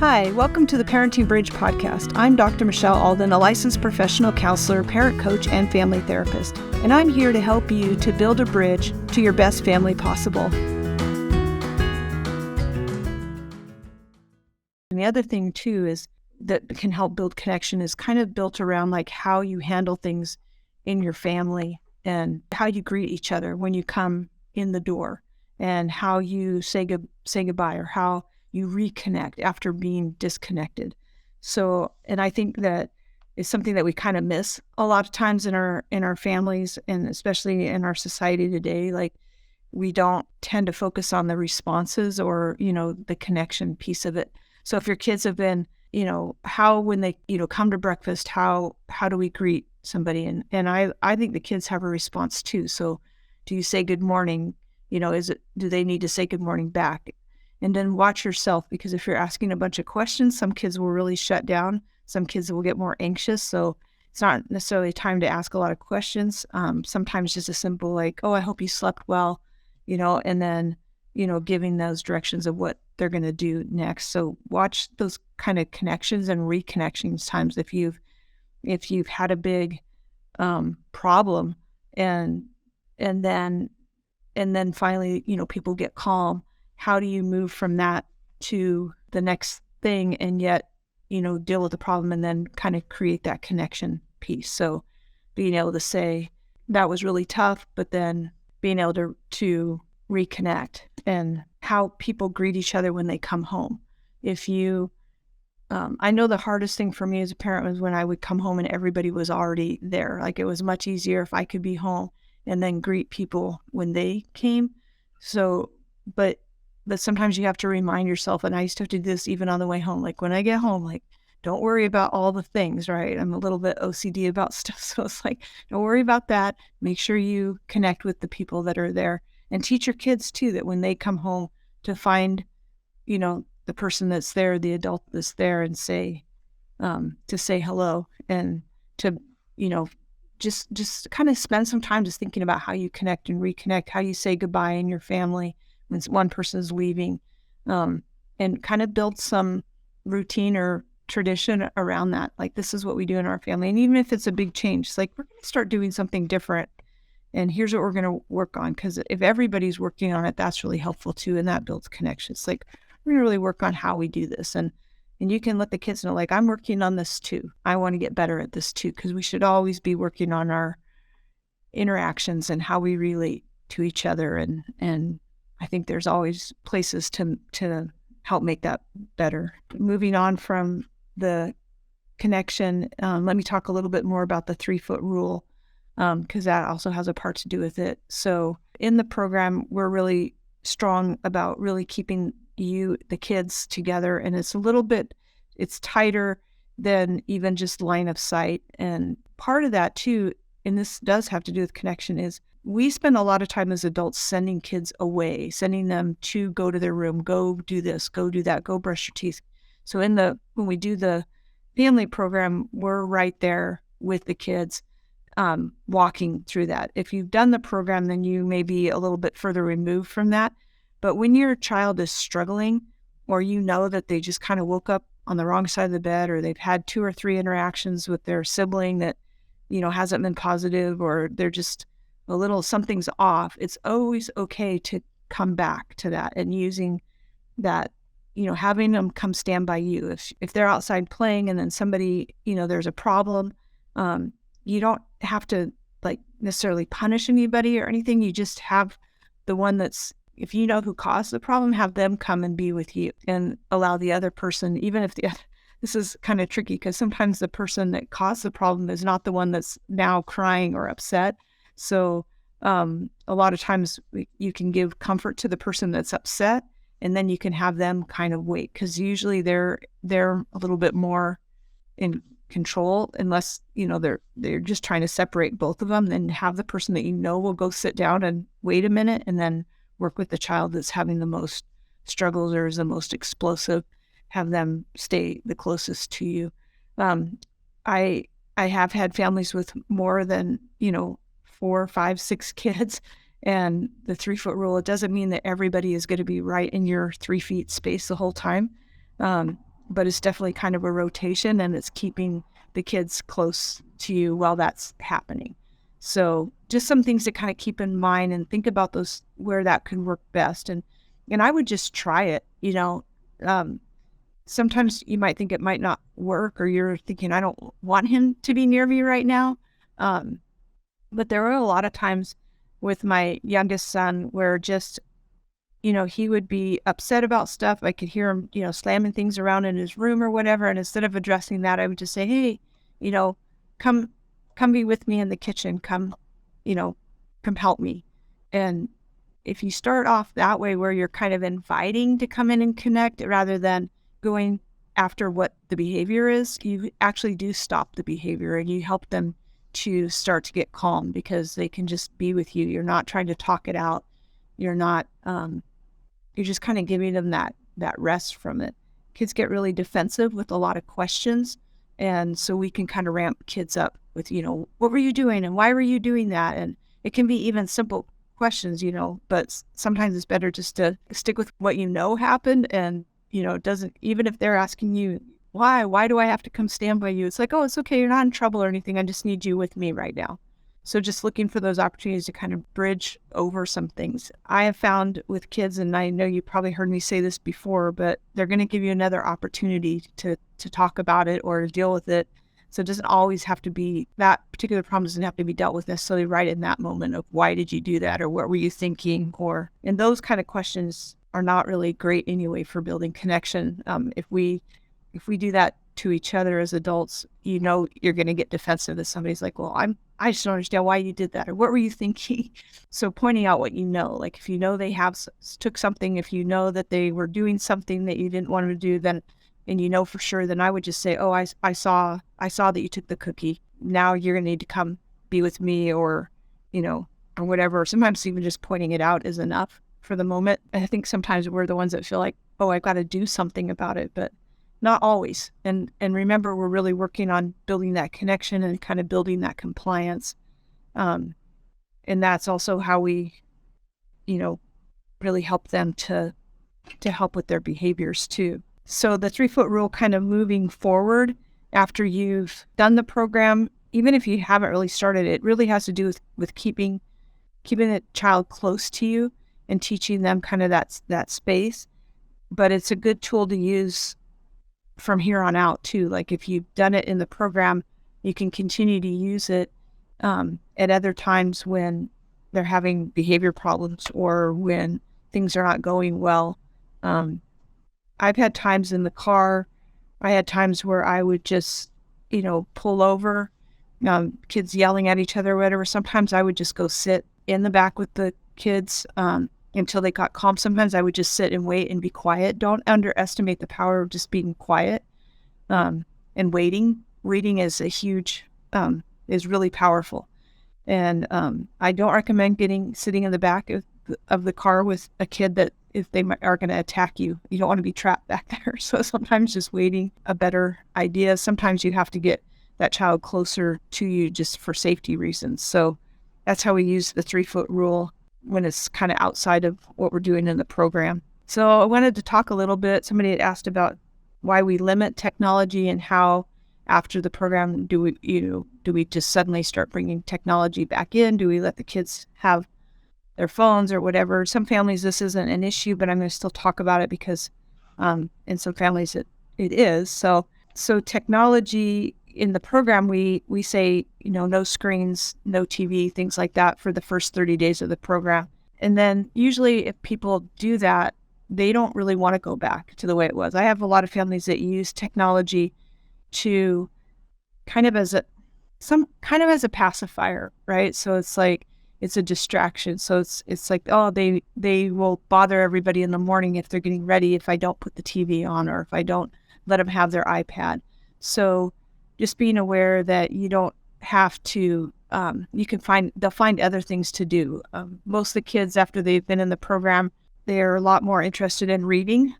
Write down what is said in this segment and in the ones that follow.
Hi, welcome to the Parenting Bridge podcast. I'm Dr. Michelle Alden, a licensed professional counselor, parent coach, and family therapist, and I'm here to help you to build a bridge to your best family possible. And the other thing too is that can help build connection is kind of built around like how you handle things in your family and how you greet each other when you come in the door and how you say goodbye or how you reconnect after being disconnected. So, and I think that is something that we kind of miss a lot of times in our families and especially in our society today. Like we don't tend to focus on the responses or, the connection piece of it. So if your kids have been, how when they, come to breakfast, how do we greet somebody? And I think the kids have a response too. So do you say good morning? Do they need to say good morning back? And then watch yourself, because if you're asking a bunch of questions, some kids will really shut down. Some kids will get more anxious. So it's not necessarily time to ask a lot of questions. Sometimes just a simple like, oh, I hope you slept well, and then, giving those directions of what they're going to do next. So watch those kind of connections and reconnections times if you've had a big problem and then finally, people get calm. How do you move from that to the next thing and yet, deal with the problem and then kind of create that connection piece? So being able to say that was really tough, but then being able to reconnect and how people greet each other when they come home. I know the hardest thing for me as a parent was when I would come home and everybody was already there. Like it was much easier if I could be home and then greet people when they came. So, but sometimes you have to remind yourself, and I used to have to do this even on the way home. Like when I get home, like don't worry about all the things, right? I'm a little bit OCD about stuff. So it's like, don't worry about that. Make sure you connect with the people that are there and teach your kids too, that when they come home to find, the person that's there, the adult that's there and to say hello and to, just kind of spend some time just thinking about how you connect and reconnect, how you say goodbye in your family when one person is leaving, and kind of build some routine or tradition around that. Like this is what we do in our family. And even if it's a big change, it's like, we're going to start doing something different. And here's what we're going to work on. Because if everybody's working on it, that's really helpful too. And that builds connections. Like we're going to really work on how we do this. And you can let the kids know, like, I'm working on this too. I want to get better at this too. Because we should always be working on our interactions and how we relate to each other. And I think there's always places to help make that better. Moving on from the connection, let me talk a little bit more about the 3-foot rule, because that also has a part to do with it. So in the program, we're really strong about really keeping the kids together. And it's tighter than even just line of sight. And part of that too, and this does have to do with connection, is we spend a lot of time as adults sending kids away, sending them to go to their room, go do this, go do that, go brush your teeth. So when we do the family program, we're right there with the kids, walking through that. If you've done the program, then you may be a little bit further removed from that. But when your child is struggling, or that they just kind of woke up on the wrong side of the bed, or they've had 2 or 3 interactions with their sibling that, hasn't been positive, or they're just something's off, it's always okay to come back to that and using that, having them come stand by you. If they're outside playing and then somebody, there's a problem, you don't have to like necessarily punish anybody or anything. You just have the one that's, if you know who caused the problem, have them come and be with you and allow the other person, even if this is kind of tricky because sometimes the person that caused the problem is not the one that's now crying or upset. So a lot of times you can give comfort to the person that's upset, and then you can have them kind of wait, because usually they're a little bit more in control, unless they're just trying to separate both of them. Then have the person that will go sit down and wait a minute, and then work with the child that's having the most struggles or is the most explosive. Have them stay the closest to you. I have had families with more than 4, 5, 6 kids, and the 3-foot rule, it doesn't mean that everybody is going to be right in your 3 feet space the whole time. but it's definitely kind of a rotation, and it's keeping the kids close to you while that's happening. So just some things to kind of keep in mind and think about those where that could work best. And I would just try it, um, sometimes you might think it might not work, or you're thinking, I don't want him to be near me right now. Um, but there were a lot of times with my youngest son where just, he would be upset about stuff. I could hear him, slamming things around in his room or whatever. And instead of addressing that, I would just say, hey, you know, come, come be with me in the kitchen. You know, come help me. And if you start off that way, where you're kind of inviting to come in and connect rather than going after what the behavior is, you actually do stop the behavior and you help them to start to get calm because they can just be with you. You're not trying to talk it out. You're not, you're just kind of giving them that rest from it. Kids get really defensive with a lot of questions. And so we can kind of ramp kids up with, what were you doing and why were you doing that? And it can be even simple questions, but sometimes it's better just to stick with what happened. And, it doesn't, even if they're asking you, why do I have to come stand by you? It's like, oh, it's okay. You're not in trouble or anything. I just need you with me right now. So just looking for those opportunities to kind of bridge over some things. I have found with kids, and I know you probably heard me say this before, but they're going to give you another opportunity to talk about it or to deal with it. So it doesn't always have to be, that particular problem doesn't have to be dealt with necessarily right in that moment of why did you do that or what were you thinking, and those kind of questions are not really great anyway for building connection. If we do that to each other as adults, you're going to get defensive if somebody's like, well, I just don't understand why you did that or what were you thinking? So pointing out what like if they took something, if that they were doing something that you didn't want them to do, then, and for sure, then I would just say, oh, I saw that you took the cookie. Now you're going to need to come be with me or whatever. Sometimes even just pointing it out is enough for the moment. I think sometimes we're the ones that feel like, oh, I've got to do something about it, but not always. And remember, we're really working on building that connection and kind of building that compliance. And that's also how we, really help them to help with their behaviors too. So the 3-foot rule, kind of moving forward after you've done the program, even if you haven't really started, it really has to do with keeping the child close to you and teaching them kind of that space. But it's a good tool to use from here on out too. Like if you've done it in the program, you can continue to use it at other times when they're having behavior problems or when things are not going well. I've had times in the car, I had times where I would just, pull over, kids yelling at each other or whatever. Sometimes I would just go sit in the back with the kids until they got calm. Sometimes I would just sit and wait and be quiet. Don't underestimate the power of just being quiet and waiting. Reading is is really powerful. And I don't recommend sitting in the back of the car with a kid that if they are going to attack you, you don't want to be trapped back there. So sometimes just waiting a better idea. Sometimes you have to get that child closer to you just for safety reasons. So that's how we use the 3-foot rule when it's kind of outside of what we're doing in the program. So I wanted to talk a little bit. Somebody had asked about why we limit technology and how after the program do we just suddenly start bringing technology back in? Do we let the kids have their phones or whatever? Some families this isn't an issue, but I'm going to still talk about it because in some families it is. So technology in the program, we say, no screens, no TV, things like that for the first 30 days of the program. And then usually if people do that, they don't really want to go back to the way it was. I have a lot of families that use technology to kind of as a pacifier, right? So it's like, it's a distraction. So it's like, oh, they will bother everybody in the morning if they're getting ready if I don't put the TV on or if I don't let them have their iPad. So just being aware that you don't have to, they'll find other things to do. Most of the kids, after they've been in the program, they're a lot more interested in reading.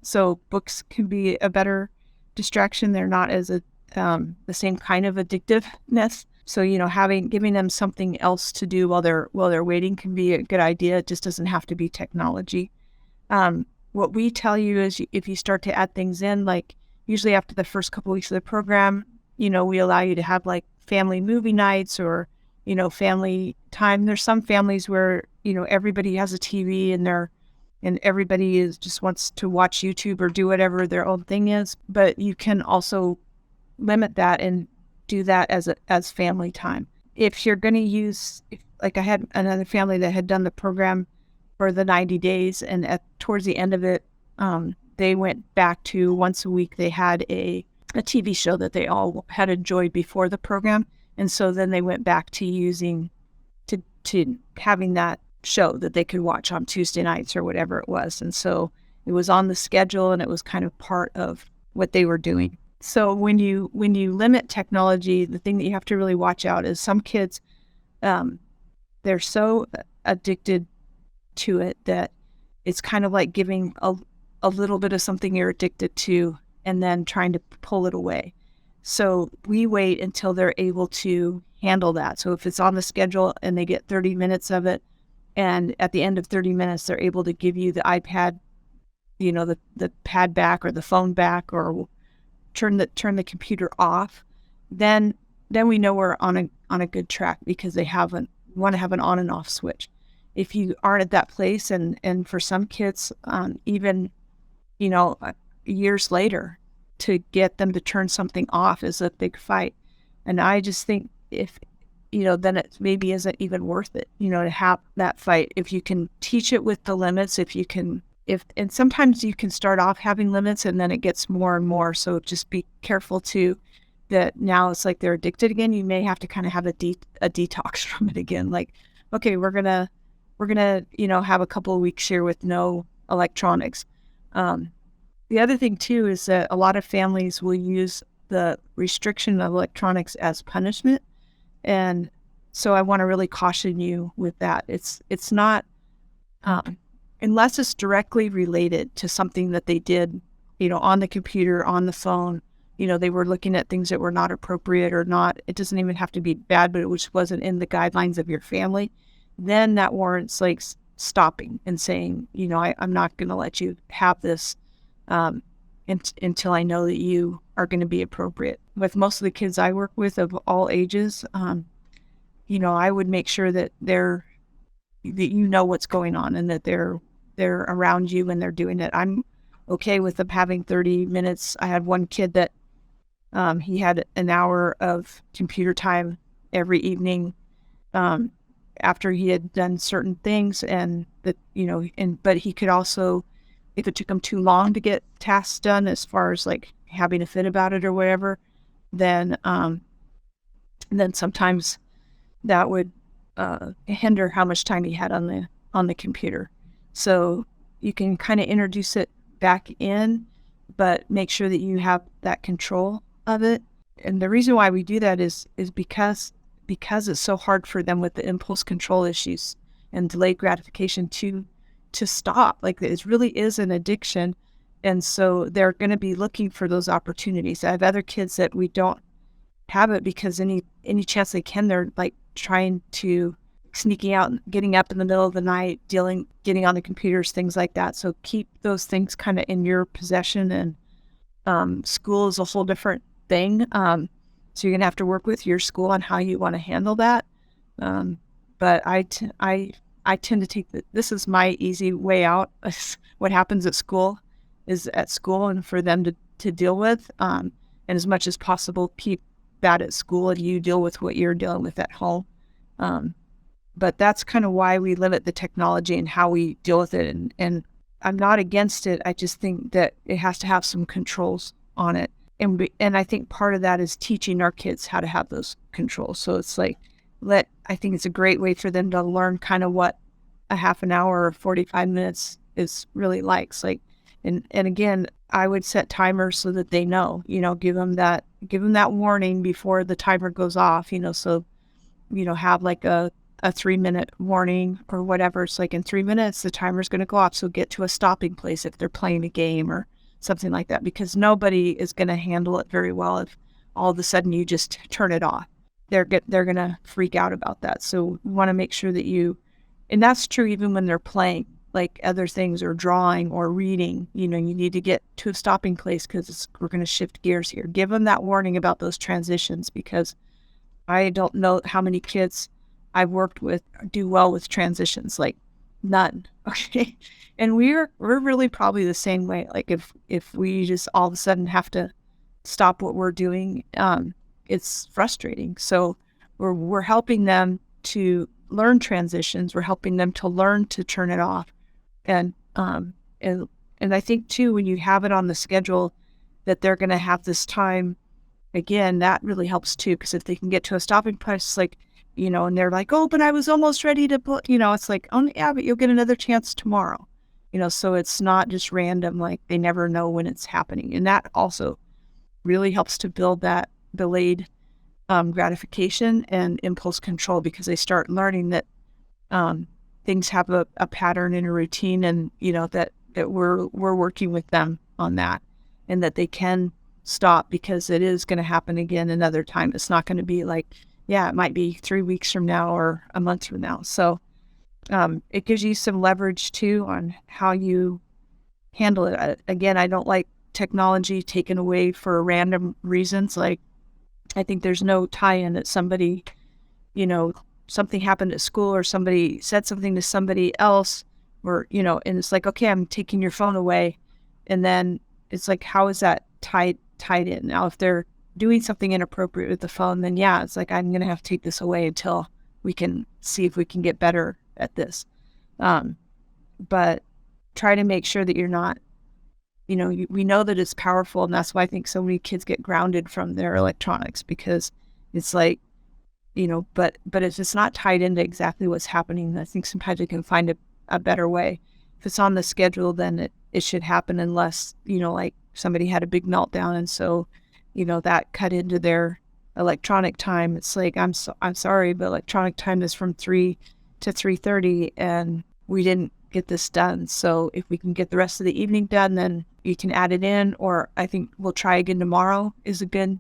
So books can be a better distraction. They're not as the same kind of addictiveness. So, giving them something else to do while they're waiting can be a good idea. It just doesn't have to be technology. What we tell you is if you start to add things in, like usually after the first couple weeks of the program, we allow you to have like family movie nights or, family time. There's some families where, everybody has a TV and everybody just wants to watch YouTube or do whatever their own thing is. But you can also limit that and do that as family time. If you're going to like I had another family that had done the program for the 90 days, and towards the end of it, they went back to once a week. They had a TV show that they all had enjoyed before the program, and so then they went back to to having that show that they could watch on Tuesday nights or whatever it was. And so it was on the schedule, and it was kind of part of what they were doing. So when you limit technology, the thing that you have to really watch out is some kids, they're so addicted to it that it's kind of like giving a little bit of something you're addicted to and then trying to pull it away. So we wait until they're able to handle that. So if it's on the schedule and they get 30 minutes of it, and at the end of 30 minutes, they're able to give you the iPad, the pad back or the phone back, or turn the computer off, then we know we're on a good track, because they want to have an on and off switch. If you aren't at that place, and for some kids, even years later, to get them to turn something off is a big fight. And I just think if then it maybe isn't even worth it, to have that fight. If you can teach it with the limits, and sometimes you can start off having limits and then it gets more and more. So just be careful too, that now it's like they're addicted again. You may have to kind of have a detox from it again. Like, okay, we're gonna have a couple of weeks here with no electronics. The other thing too is that a lot of families will use the restriction of electronics as punishment. And so I want to really caution you with that. It's not, unless it's directly related to something that they did, on the computer, on the phone, they were looking at things that were not appropriate or not. It doesn't even have to be bad, but it just wasn't in the guidelines of your family. Then that warrants like stopping and saying, I'm not going to let you have this until I know that you are going to be appropriate. With most of the kids I work with of all ages, I would make sure that that what's going on, and that they're around you when they're doing it. I'm okay with them having 30 minutes. I had one kid that he had an hour of computer time every evening after he had done certain things, and that but he could also, if it took him too long to get tasks done, as far as like having a fit about it or whatever, then sometimes that would hinder how much time he had on the computer. So you can kind of introduce it back in, but make sure that you have that control of it. And the reason why we do that is because it's so hard for them with the impulse control issues and delayed gratification to stop. Like, it really is an addiction. And so they're going to be looking for those opportunities. I have other kids that we don't have it, because any chance they can, they're like trying to sneaking out, getting up in the middle of the night, getting on the computers, things like that. So keep those things kind of in your possession. And school is a whole different thing. So you're going to have to work with your school on how you want to handle that. But I tend to take this is my easy way out. What happens at school is at school, and for them to deal with. And as much as possible, keep that at school, and you deal with what you're dealing with at home. But that's kind of why we limit the technology and how we deal with it. And I'm not against it. I just think that it has to have some controls on it. And I think part of that is teaching our kids how to have those controls. So it's like, I think it's a great way for them to learn kind of what a half an hour or 45 minutes is really like. It's like, and again, I would set timers so that they know, give them that warning before the timer goes off, so, have like a 3-minute warning or whatever. It's like, in 3 minutes, the timer's going to go off. So get to a stopping place if they're playing a game or something like that, because nobody is going to handle it very well if all of a sudden you just turn it off. They're going to freak out about that. So we want to make sure that and that's true even when they're playing. like other things or drawing or reading, you need to get to a stopping place because we're going to shift gears here. Give them that warning about those transitions, because I don't know how many kids I've worked with do well with transitions, like none. Okay. And we're really probably the same way. Like if we just all of a sudden have to stop what we're doing, it's frustrating. So we're helping them to learn transitions. We're helping them to learn to turn it off. And I think too, when you have it on the schedule that they're going to have this time again, that really helps too. Because if they can get to a stopping place, like, and they're like, oh, but I was almost ready to put, it's like, oh yeah, but you'll get another chance tomorrow. So it's not just random, like they never know when it's happening. And that also really helps to build that delayed gratification and impulse control, because they start learning that things have a pattern and a routine, and that we're working with them on that, and that they can stop, because it is going to happen again another time. It's not going to be like, yeah, it might be 3 weeks from now or a month from now. So it gives you some leverage too on how you handle it. Again, I don't like technology taken away for random reasons. Like, I think there's no tie-in that somebody, something happened at school, or somebody said something to somebody else, or, and it's like, okay, I'm taking your phone away. And then it's like, how is that tied in? Now, if they're doing something inappropriate with the phone, then yeah, it's like, I'm going to have to take this away until we can see if we can get better at this. But try to make sure that you're not, we know that it's powerful, and that's why I think so many kids get grounded from their electronics, because it's like, but if it's not tied into exactly what's happening, I think sometimes we can find a better way. If it's on the schedule, then it should happen, unless, like somebody had a big meltdown, and so, that cut into their electronic time. It's like, I'm sorry, but electronic time is from 3 to 3:30, and we didn't get this done. So if we can get the rest of the evening done, then you can add it in, or I think we'll try again tomorrow is a good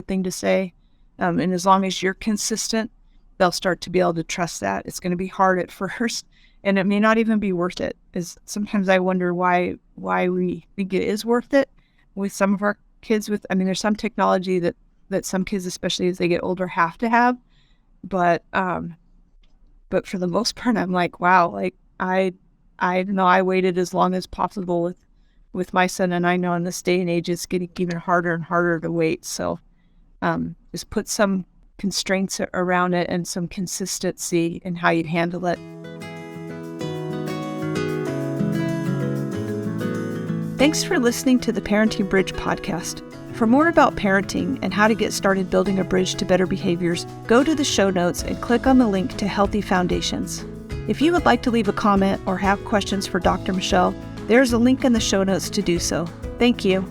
thing to say. And as long as you're consistent, they'll start to be able to trust that. It's going to be hard at first, and it may not even be worth it. Sometimes I wonder why we think it is worth it with some of our kids. There's some technology that some kids, especially as they get older, have to have, but for the most part, I'm like, wow, like I know I waited as long as possible with my son, and I know in this day and age it's getting even harder and harder to wait. So just put some constraints around it and some consistency in how you handle it. Thanks for listening to the Parenting Bridge podcast. For more about parenting and how to get started building a bridge to better behaviors, go to the show notes and click on the link to Healthy Foundations. If you would like to leave a comment or have questions for Dr. Michelle, there's a link in the show notes to do so. Thank you.